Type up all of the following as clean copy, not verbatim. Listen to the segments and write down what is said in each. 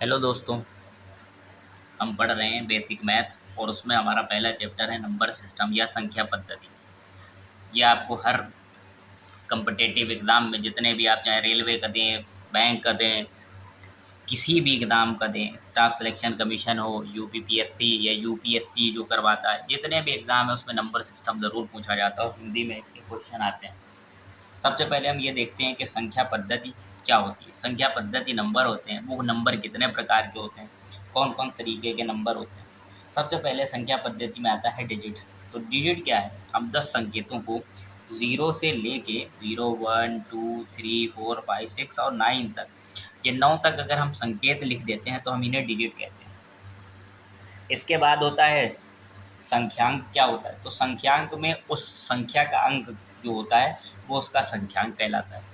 Hello दोस्तों। हम पढ़ रहे हैं बेसिक मैथ और उसमें हमारा पहला चैप्टर है नंबर सिस्टम या संख्या पद्धति। ये आपको हर कम्पिटिटिव एग्ज़ाम में जितने भी आप चाहे रेलवे का दें, बैंक का दें, किसी भी एग्ज़ाम का दें, स्टाफ सिलेक्शन कमीशन हो, यूपीपीएससी या यूपीएससी जो करवाता है, जितने भी एग्ज़ाम है उसमें नंबर सिस्टम ज़रूर पूछा जाता है और हिंदी में इसके क्वेश्चन आते हैं। सबसे पहले हम ये देखते हैं कि संख्या पद्धति क्या होती है। संख्या पद्धति नंबर होते हैं, वो नंबर कितने प्रकार के होते हैं, कौन कौन से तरीके के नंबर होते हैं। सबसे पहले संख्या पद्धति में आता है डिजिट। तो डिजिट क्या है, हम 10 संकेतों को ज़ीरो से लेके 0 1 2 3 4 5 6 और 9 तक, ये 9 तक अगर हम संकेत लिख देते हैं तो हम इन्हें डिजिट कहते हैं। इसके बाद होता है संख्यांक। क्या होता है, तो संख्यांक में उस संख्या का अंक जो होता है वो उसका संख्यांक कहलाता है।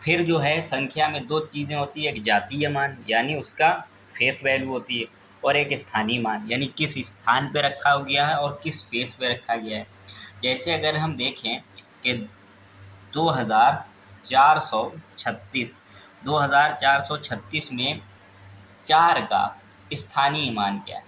फिर जो है संख्या में दो चीज़ें होती है, एक जातीय मान यानी उसका फेस वैल्यू होती है, और एक स्थानीय मान यानी किस स्थान पे रखा गया है और किस फेस पे रखा गया है। जैसे अगर हम देखें कि 2436 2436 में 4 का स्थानीय मान क्या है।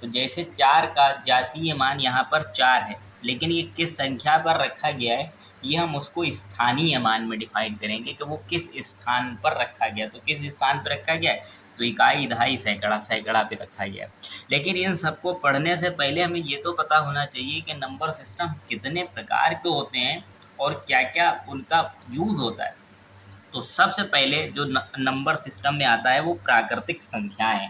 तो जैसे 4 का जातीय मान यहाँ पर 4 है, लेकिन ये किस संख्या पर रखा गया है ये हम उसको स्थानीय मान में डिफाइन करेंगे कि वो किस स्थान पर रखा गया। तो किस स्थान पर रखा गया है, तो इकाई, दहाई, सैकड़ा, सैकड़ा पे रखा गया है। लेकिन इन सबको पढ़ने से पहले हमें ये तो पता होना चाहिए कि नंबर सिस्टम कितने प्रकार के होते हैं और क्या क्या उनका यूज़ होता है। तो सबसे पहले जो नंबर सिस्टम में आता है वो प्राकृतिक संख्याएं।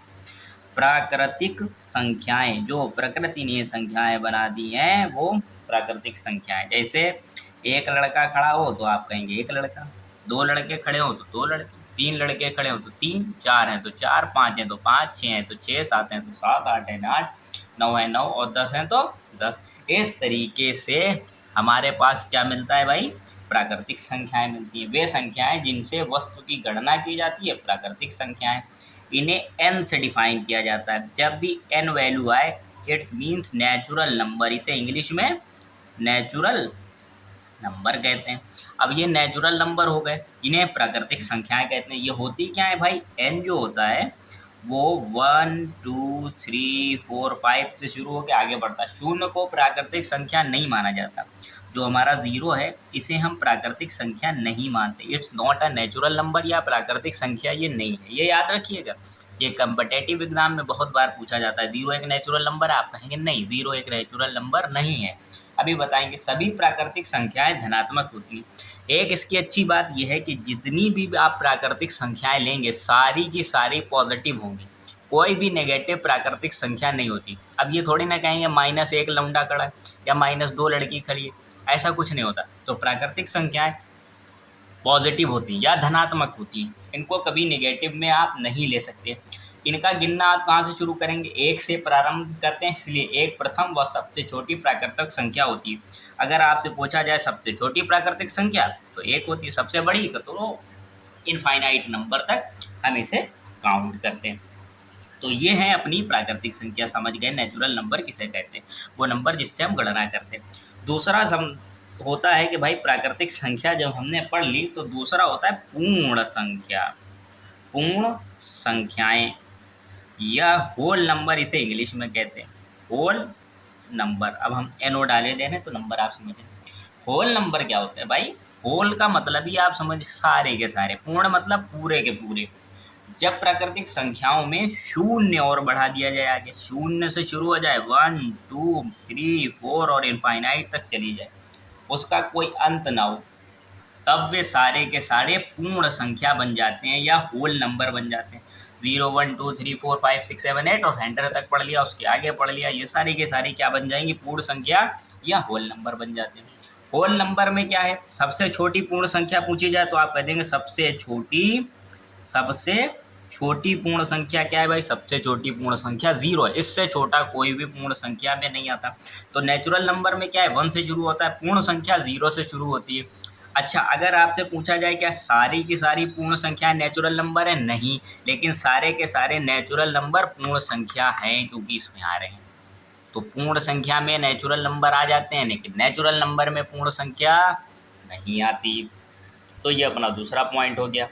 प्राकृतिक संख्याएं, जो प्रकृति ने संख्याएं बना दी हैं वो प्राकृतिक संख्याएं। जैसे एक लड़का खड़ा हो तो आप कहेंगे एक लड़का, दो लड़के खड़े हो तो दो लड़के, तीन लड़के खड़े हो तो तीन, चार हैं तो चार, पाँच हैं तो पाँच, छः हैं तो छः, सात हैं तो सात, आठ हैं तो आठ, नौ है नौ और 10 हैं तो 10। इस तरीके से हमारे पास क्या मिलता है भाई, प्राकृतिक संख्याएं मिलती हैं। वे संख्याएं जिनसे वस्तु की गणना की जाती है प्राकृतिक संख्याएं। इन्हें एन से डिफाइन किया जाता है। जब भी एन वैल्यू आए इट्स मीन्स नेचुरल नंबर, इसे इंग्लिश में नेचुरल नंबर कहते हैं। अब ये नेचुरल नंबर हो गए, इन्हें प्राकृतिक संख्याएं कहते हैं। ये होती क्या है भाई, एन जो होता है वो 1 2 3 4 5 से शुरू होकर आगे बढ़ता है। शून्य को प्राकृतिक संख्या नहीं माना जाता। जो हमारा ज़ीरो है इसे हम प्राकृतिक संख्या नहीं मानते। It's not a natural number, या प्राकृतिक संख्या ये नहीं है, ये याद रखिएगा। ये कम्पिटिटिव एग्जाम में बहुत बार पूछा जाता है, ज़ीरो एक नेचुरल नंबर है, आप कहेंगे नहीं ज़ीरो एक नेचुरल नंबर नहीं है। अभी बताएंगे सभी प्राकृतिक संख्याएं धनात्मक होती हैं। एक इसकी अच्छी बात यह है कि जितनी भी आप प्राकृतिक संख्याएं लेंगे सारी की सारी पॉजिटिव होंगी, कोई भी नेगेटिव प्राकृतिक संख्या नहीं होती। अब ये थोड़ी ना कहेंगे माइनस एक लौंडा खड़ा है या माइनस दो लड़की खड़ी है, ऐसा कुछ नहीं होता। तो प्राकृतिक संख्याएं पॉजिटिव होती हैं या धनात्मक होती हैं, इनको कभी नेगेटिव में आप नहीं ले सकते। इनका गिनना आप कहाँ से शुरू करेंगे, एक से प्रारंभ करते हैं, इसलिए एक प्रथम व सबसे छोटी प्राकृतिक संख्या होती है। अगर आपसे पूछा जाए सबसे छोटी प्राकृतिक संख्या तो एक होती है, सबसे बड़ी तो इनफाइनाइट नंबर तक हम इसे काउंट करते हैं। तो ये है अपनी प्राकृतिक संख्या, समझ गए नेचुरल नंबर किसे कहते हैं, वो नंबर जिससे हम गणना करते हैं। दूसरा होता है कि भाई प्राकृतिक संख्या जब हमने पढ़ ली तो दूसरा होता है पूर्ण संख्या। पूर्ण संख्याएं या होल नंबर इसे इंग्लिश में कहते हैं, होल नंबर। अब हम एनओ डाले दे रहे हैं तो नंबर आप समझ लें। होल नंबर क्या होता है भाई, होल का मतलब ही आप समझ, सारे के सारे, पूर्ण मतलब पूरे के पूरे। जब प्राकृतिक संख्याओं में शून्य और बढ़ा दिया जाए, आगे शून्य से शुरू हो जाए, 1 2 3 4 और इनफाइनाइट तक चली जाए, उसका कोई अंत ना हो, तब वे सारे के सारे पूर्ण संख्या बन जाते हैं या होल नंबर बन जाते हैं। 0 1 2 3 4 5 6 7 8 और 100 तक पढ़ लिया, उसके आगे पढ़ लिया, ये सारी के सारी क्या बन जाएंगी, पूर्ण संख्या या होल नंबर बन जाते हैं। होल नंबर में क्या है, सबसे छोटी पूर्ण संख्या पूछी जाए तो आप कह देंगे सबसे छोटी पूर्ण संख्या क्या है भाई, सबसे छोटी पूर्ण संख्या 0 है, इससे छोटा कोई भी पूर्ण संख्या में नहीं आता। तो नेचुरल नंबर में क्या है, 1 से शुरू होता है, पूर्ण संख्या 0 से शुरू होती है। अच्छा, अगर आपसे पूछा जाए क्या सारी की सारी पूर्ण संख्या नेचुरल नंबर है, नहीं, लेकिन सारे के सारे नेचुरल नंबर पूर्ण संख्या हैं क्योंकि इसमें आ रहे हैं। तो पूर्ण संख्या में नेचुरल नंबर आ जाते हैं लेकिन नेचुरल नंबर में पूर्ण संख्या नहीं आती। तो ये अपना दूसरा पॉइंट हो गया।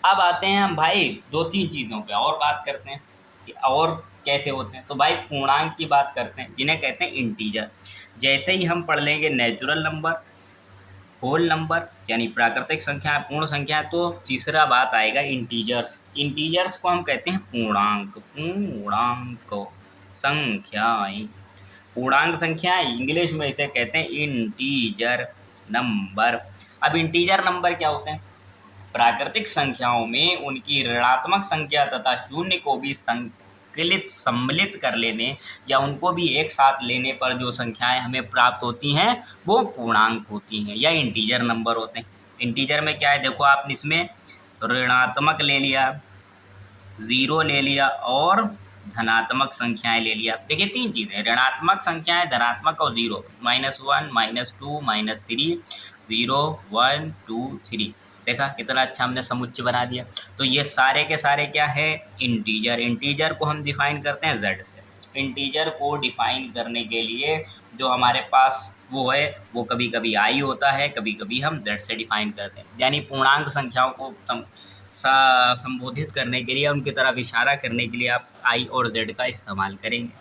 अब आते हैं हम भाई 2-3 चीज़ों पे और बात करते हैं कि और कैसे होते हैं। तो भाई पूर्णांक की बात करते हैं जिन्हें कहते हैं इंटीजर। जैसे ही हम पढ़ लेंगे नेचुरल नंबर, होल नंबर यानी प्राकृतिक संख्या, पूर्ण संख्या, तो तीसरा बात आएगा इंटीजर्स। इंटीजर्स को हम कहते हैं पूर्णांक। पूर्णांक संख्याएं, पूर्णांक संख्याएं, इंग्लिश में इसे कहते हैं इंटीजर नंबर। अब इंटीजर नंबर क्या होते हैं? प्राकृतिक संख्याओं में उनकी ऋणात्मक संख्या तथा शून्य को भी संकलित सम्मिलित कर लेने या उनको भी एक साथ लेने पर जो संख्याएं हमें प्राप्त होती हैं वो पूर्णांक होती हैं या इंटीजर नंबर होते हैं। इंटीजर में क्या है, देखो आप इसमें ऋणात्मक ले लिया, ज़ीरो ले लिया और धनात्मक संख्याएं ले लिया। देखिए 3 चीज़ें, ऋणात्मक संख्याएं, धनात्मक और ज़ीरो, -1, -2, -3, 0, 1, 2, 3। देखा कितना अच्छा हमने समुच्चय बना दिया। तो ये सारे के सारे क्या है, इंटीजर। इंटीजर को हम डिफाइन करते हैं जेड से। इंटीजर को डिफाइन करने के लिए जो हमारे पास वो है, वो कभी कभी आई होता है, कभी कभी हम जेड से डिफाइन करते हैं। यानी पूर्णांक संख्याओं को संबोधित करने के लिए, उनकी तरफ इशारा करने के लिए आप आई और जेड का इस्तेमाल करेंगे।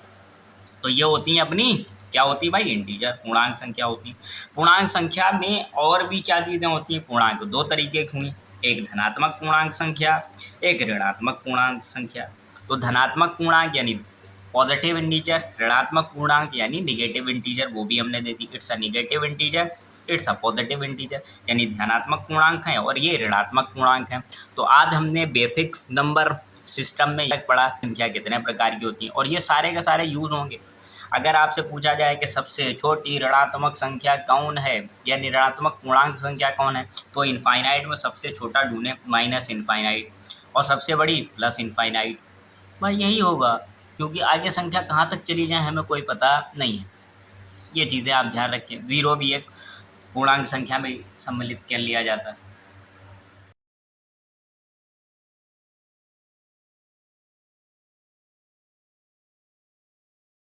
तो ये होती हैं अपनी, क्या होती है भाई, इंटीजर, पूर्णांक संख्या होती है। पूर्णांक संख्या में और भी क्या चीज़ें होती हैं? पूर्णांक 2 तरीके की हुई, एक धनात्मक पूर्णांक संख्या, एक ऋणात्मक पूर्णांक संख्या। तो धनात्मक पूर्णांक यानी पॉजिटिव इंटीजर, ऋणात्मक पूर्णांक यानी निगेटिव इंटीजर, वो भी हमने दे दी। It's a negative integer, it's a positive integer, यानी धनात्मक पूर्णांक है और ये ऋणात्मक पूर्णांक है। तो आज हमने बेसिक नंबर सिस्टम में तक पढ़ा संख्या कितने प्रकार की होती है और ये सारे के सारे यूज़ होंगे। अगर आपसे पूछा जाए कि सबसे छोटी ऋणात्मक संख्या कौन है या ऋणात्मक पूर्णांक संख्या कौन है, तो इनफाइनाइट में सबसे छोटा ढूंढें माइनस इनफाइनाइट, और सबसे बड़ी प्लस इनफाइनाइट। भाई यही होगा, क्योंकि आगे संख्या कहाँ तक चली जाए हमें कोई पता नहीं है। ये चीज़ें आप ध्यान रखें। ज़ीरो भी एक पूर्णांक संख्या में सम्मिलित कर लिया जाता है।